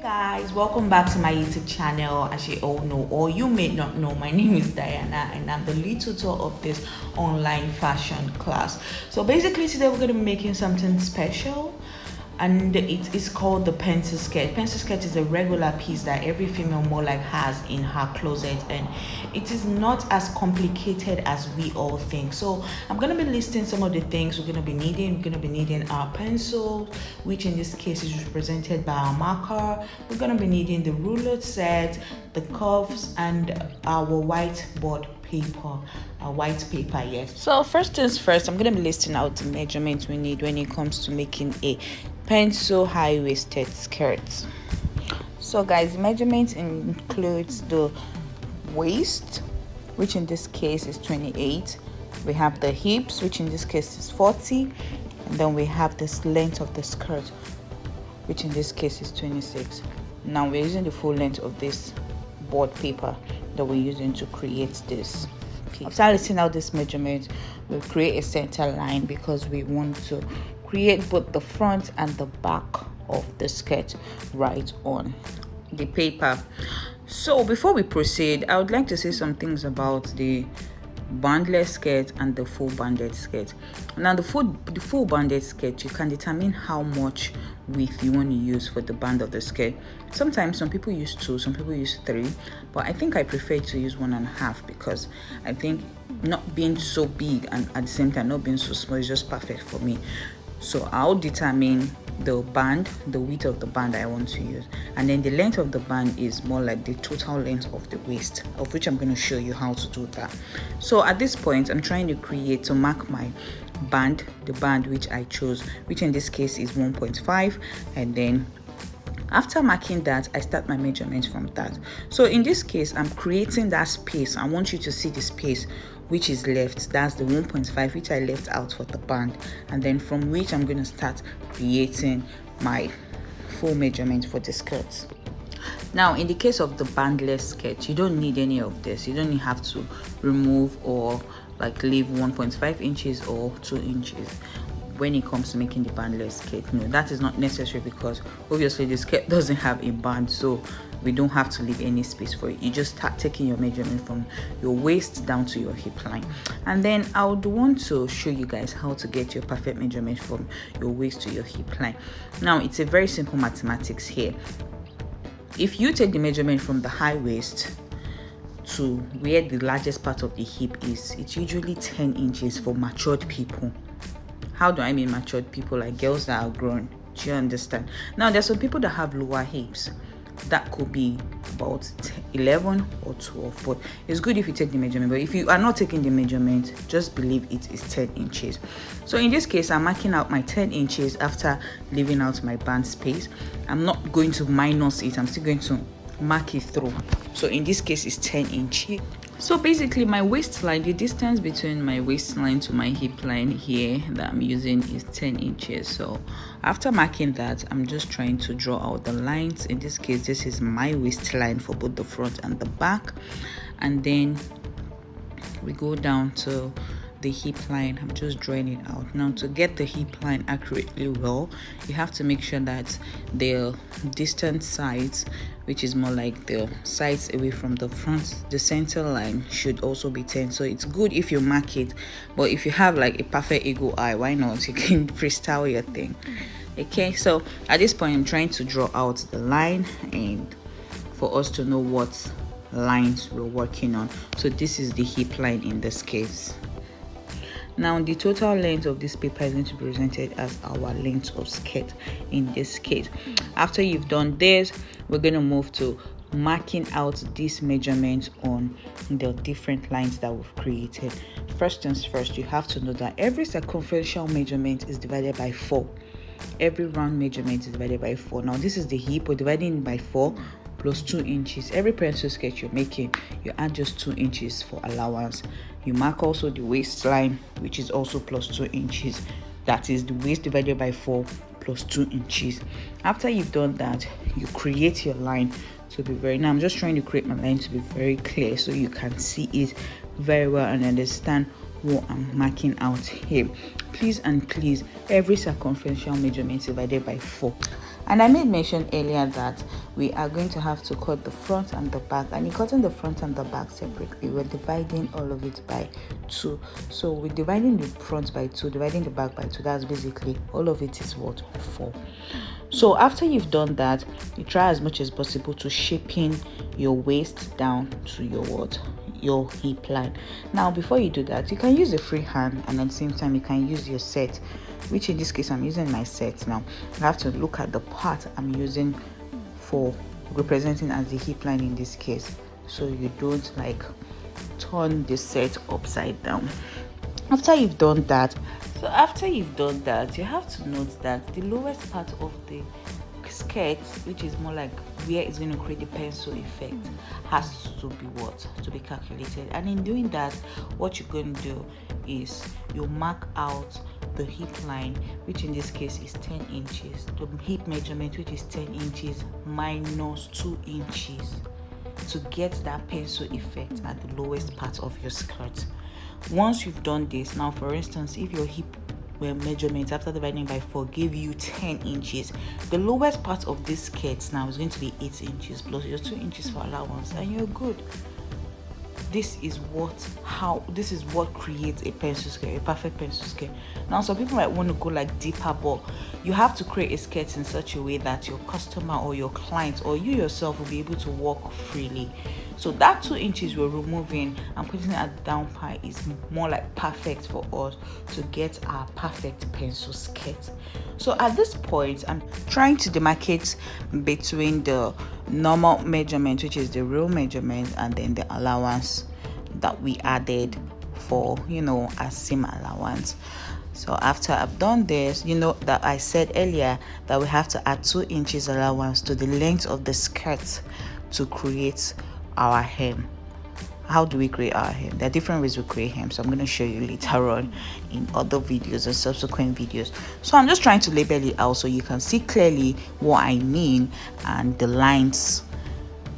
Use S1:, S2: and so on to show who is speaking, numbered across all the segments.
S1: Guys, welcome back to my YouTube channel. As you all know, or you may not know, my name is Diana and I'm the lead tutor of this online fashion class. So basically today we're going to be making something special, and it is called the pencil skirt. Pencil skirt is a regular piece that every female more like has in her closet, and it is not as complicated as we all think. So I'm gonna be listing some of the things we're gonna be needing. We're gonna be needing our pencil, which in this case is represented by our marker. We're gonna be needing the ruler set, the cuffs, and our whiteboard paper, a white paper. Yes, so first things first, I'm going to be listing out the measurements we need when it comes to making a pencil high-waisted skirt. So guys, the measurements includes the waist, which in this case is 28. We have the hips, which in this case is 40, and then we have this length of the skirt, which in this case is 26. Now we're using the full length of this board paper that we're using to create this piece. After listing out this measurement, we'll create a center line because we want to create both the front and the back of the skirt right on the paper. So before we proceed, I would like to say some things about the bandless skirt and the full banded skirt. Now the full banded skirt, you can determine how much width you want to use for the band of the skirt. Sometimes some people use 2, some people use 3, but I think I prefer to use 1.5 because I think not being so big and at the same time not being so small is just perfect for me. So I'll determine the band, the width of the band I want to use, and then the length of the band is more like the total length of the waist, of which I'm going to show you how to do that. So at this point, I'm trying to mark my band, the band which I chose, which in this case is 1.5, and then after marking that, I start my measurements from that. So in this case, I'm creating that space. I want you to see the space which is left. That's the 1.5 which I left out for the band, and then from which I'm going to start creating my full measurement for the skirt. Now in the case of the bandless skirt, you don't need any of this. You don't have to remove or like leave 1.5 inches or 2 inches when it comes to making the bandless skirt. No, that is not necessary because obviously the skirt doesn't have a band, so we don't have to leave any space for it. You just start taking your measurement from your waist down to your hip line, and then I would want to show you guys how to get your perfect measurement from your waist to your hip line. Now it's a very simple mathematics here. If you take the measurement from the high waist to where the largest part of the hip is, it's usually 10 inches for matured people. How do I mean matured people? Like girls that are grown. Do you understand? Now there's some people that have lower hips. That could be about 11 or 12, but it's good if you take the measurement. But if you are not taking the measurement, just believe it is 10 inches. So in this case, I'm marking out my 10 inches after leaving out my band space. I'm not going to minus it. I'm still going to mark it through. So in this case, it's 10 inches. So basically my waistline, the distance between my waistline to my hip line here that I'm using is 10 inches. So after marking that, I'm just trying to draw out the lines. In this case, this is my waistline for both the front and the back, and then we go down to the hip line. I'm just drawing it out. Now to get the hip line accurately well, you have to make sure that the distant sides, which is more like the sides away from the front, the center line should also be 10. So it's good if you mark it, but if you have like a perfect eagle eye, why not? You can freestyle your thing. Okay, so at this point I'm trying to draw out the line and for us to know what lines we're working on. So this is the hip line in this case. Now the total length of this paper is going to be presented as our length of skirt in this case. After you've done this, we're going to move to marking out these measurements on the different lines that we've created. First things first, you have to know that every circumferential measurement is divided by 4. Every round measurement is divided by 4. Now this is the hip, we're dividing it by 4 plus 2 inches. Every pencil skirt you're making, you add just 2 inches for allowance. You mark also the waistline, which is also plus 2 inches. That is the waist divided by 4 plus 2 inches. After you've done that, you create your line to be very, now I'm just trying to create my line to be very clear so you can see it very well and understand what I'm marking out here. Please and please, every circumferential measurement is divided by 4. And I made mention earlier that we are going to have to cut the front and the back, and in cutting the front and the back separately, we're dividing all of it by 2. So we're dividing the front by 2, dividing the back by 2. That's basically all of it is what? 4. So after you've done that, you try as much as possible to shaping your waist down to your what? Your hip line. Now before you do that, you can use a free hand, and at the same time you can use your set, which in this case I'm using my set. Now you have to look at the part I'm using for representing as the hip line in this case, so you don't like turn the set upside down. After you've done that, you have to note that the lowest part of the skirt, which is more like where it's going to create the pencil effect, has to be what? To be calculated. And in doing that, what you're going to do is you mark out the hip line, which in this case is 10 inches, the hip measurement, which is 10 inches minus 2 inches, to get that pencil effect at the lowest part of your skirt. Once you've done this, now for instance, if your hip measurement after dividing by 4 gave you 10 inches, the lowest part of this skirt now is going to be 8 inches plus your 2 inches for allowance, and you're good. This is what creates a pencil skirt, a perfect pencil skirt. Now some people might want to go like deeper, but you have to create a skirt in such a way that your customer or your client or you yourself will be able to walk freely. So that 2 inches we're removing and putting it at the down part is more like perfect for us to get our perfect pencil skirt. So at this point, I'm trying to demarcate between the normal measurement, which is the real measurement, and then the allowance that we added for a seam allowance. So after I've done this, that I said earlier that we have to add 2 inches allowance to the length of the skirt to create our hem. How do we create our hem? There are different ways we create hem, so I'm going to show you later on in other videos and subsequent videos. So I'm just trying to label it out so you can see clearly what I mean and the lines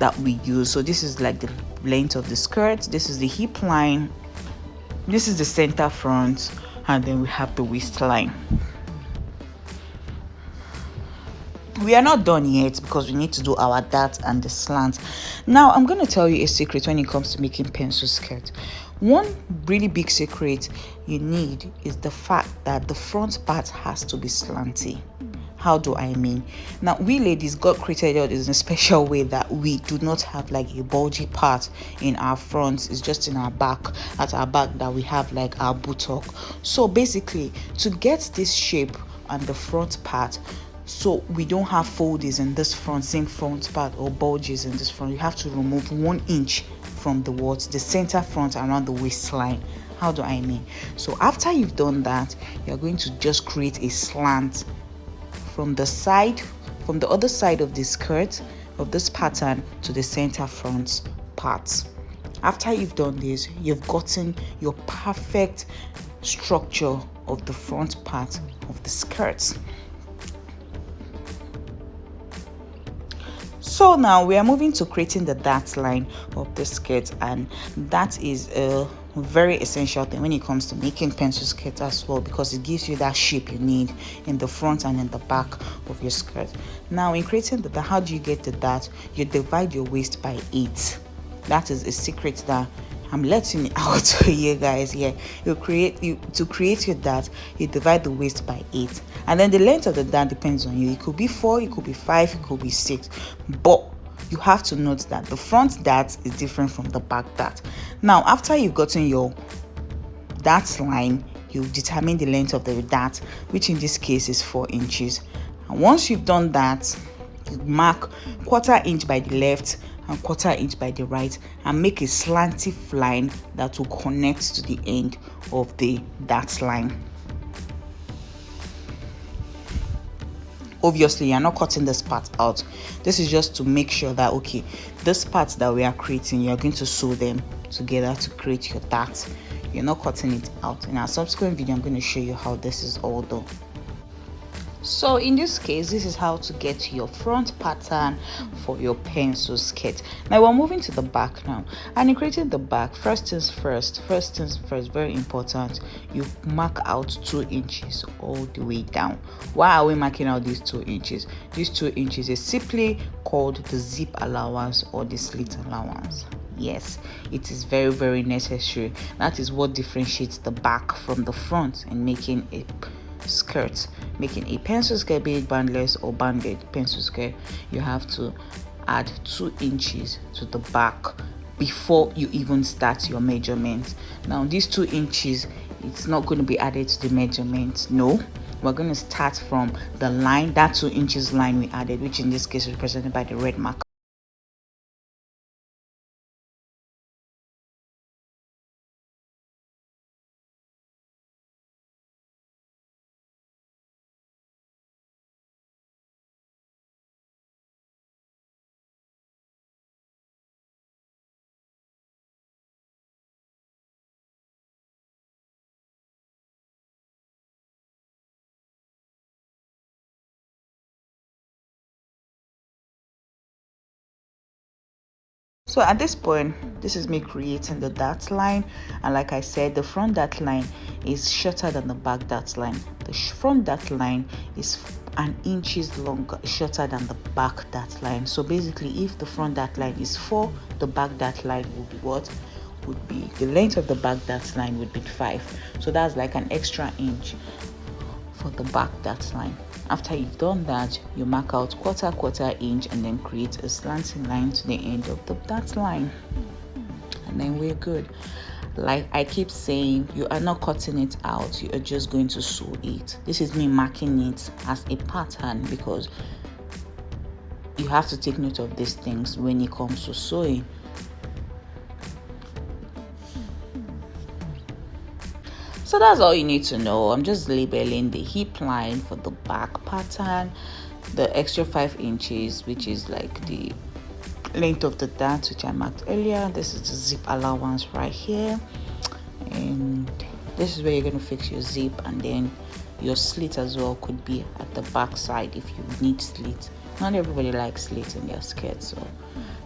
S1: that we use. So this is like the length of the skirt, this is the hip line, this is the center front, and then we have the waistline. We are not done yet because we need to do our dart and the slant. Now I'm going to tell you a secret when it comes to making pencil skirt. One really big secret you need is the fact that the front part has to be slanty. How do I mean? Now we ladies, God created us in a special way that we do not have like a bulgy part in our front. It's just in our back, at our back, that we have like our buttock. So basically, to get this shape on the front part, so we don't have folds in this front, same front part, or bulges in this front, you have to remove 1 inch from the center front around the waistline. How do I mean? So after you've done that, you're going to just create a slant from the other side of the skirt of this pattern to the center front part. After you've done this, you've gotten your perfect structure of the front part of the skirt. So now we are moving to creating the dart line of the skirt, and that is a very essential thing when it comes to making pencil skirt as well, because it gives you that shape you need in the front and in the back of your skirt. Now in creating the dart, how do you get the dart? You divide your waist by 8. That is a secret that I'm letting it out to you guys here. To create your dart, you divide the waist by 8, and then the length of the dart depends on you. It could be 4, it could be 5, it could be 6, but you have to note that the front dart is different from the back dart. Now after you've gotten your dart line, you determine the length of the dart, which in this case is 4 inches. And once you've done that, you mark 1/4 inch by the left and 1/4 inch by the right, and make a slanty line that will connect to the end of the dart line. Obviously you're not cutting this part out. This is just to make sure that okay, this part that we are creating, you're going to sew them together to create your dart. You're not cutting it out. In our subsequent video, I'm going to show you how this is all done. So in this case, this is how to get your front pattern for your pencil skirt. Now we're moving to the back now, and in creating the back, first things first, very important, you mark out 2 inches all the way down. Why are we marking out these 2 inches? These 2 inches is simply called the zip allowance or the slit allowance. Yes, it is very necessary. That is what differentiates the back from the front in making a skirt. Making a pencil skirt, be it bandless or banded pencil skirt, you have to add 2 inches to the back before you even start your measurement. Now these 2 inches, it's not going to be added to the measurement. No, we're going to start from the line, that 2 inches line we added, which in this case is represented by the red marker. So at this point, this is me creating the dot line, and like I said, the front dot line is shorter than the back dot line. The front dot line is an inches longer, shorter than the back dot line. So basically, if the front dot line is 4, the back dot line will be what? Would be the length of the back dot line would be 5. So that's like an extra inch for the back dot line. After you've done that, you mark out quarter inch and then create a slanting line to the end of the dot line, and then we're good. Like I keep saying, you are not cutting it out, you are just going to sew it. This is me marking it as a pattern because you have to take note of these things when it comes to sewing. So that's all you need to know. I'm just labeling the hip line for the back pattern, the extra 5 inches, which is like the length of the dart, which I marked earlier. This is the zip allowance right here, and this is where you're going to fix your zip, and then your slit as well could be at the back side if you need slit. Not everybody likes slits in their skirt, so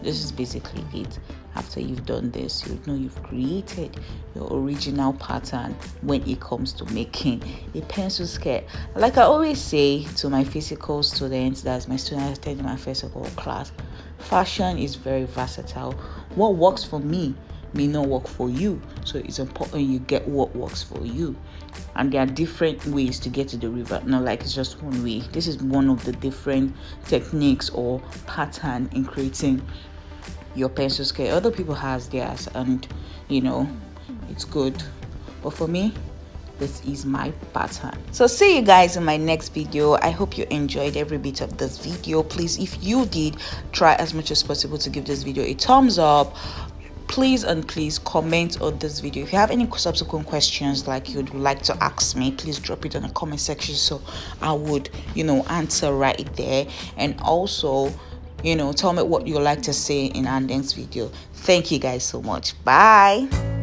S1: this is basically it. After you've done this, you know you've created your original pattern when it comes to making a pencil skirt. Like I always say to my physical students, that's my students attending my physical class, fashion is very versatile. What works for me may not work for you, so it's important you get what works for you. And there are different ways to get to the river, not like it's just one way. This is one of the different techniques or pattern in creating your pencil skirt. Other people has theirs, and you know it's good, but for me, this is my pattern. So see you guys in my next video. I hope you enjoyed every bit of this video. Please, if you did, try as much as possible to give this video a thumbs up. Please comment on this video. If you have any subsequent questions like you'd like to ask me, please drop it in the comment section so I would answer right there. And also tell me what you like to say in our next video. Thank you guys so much. Bye.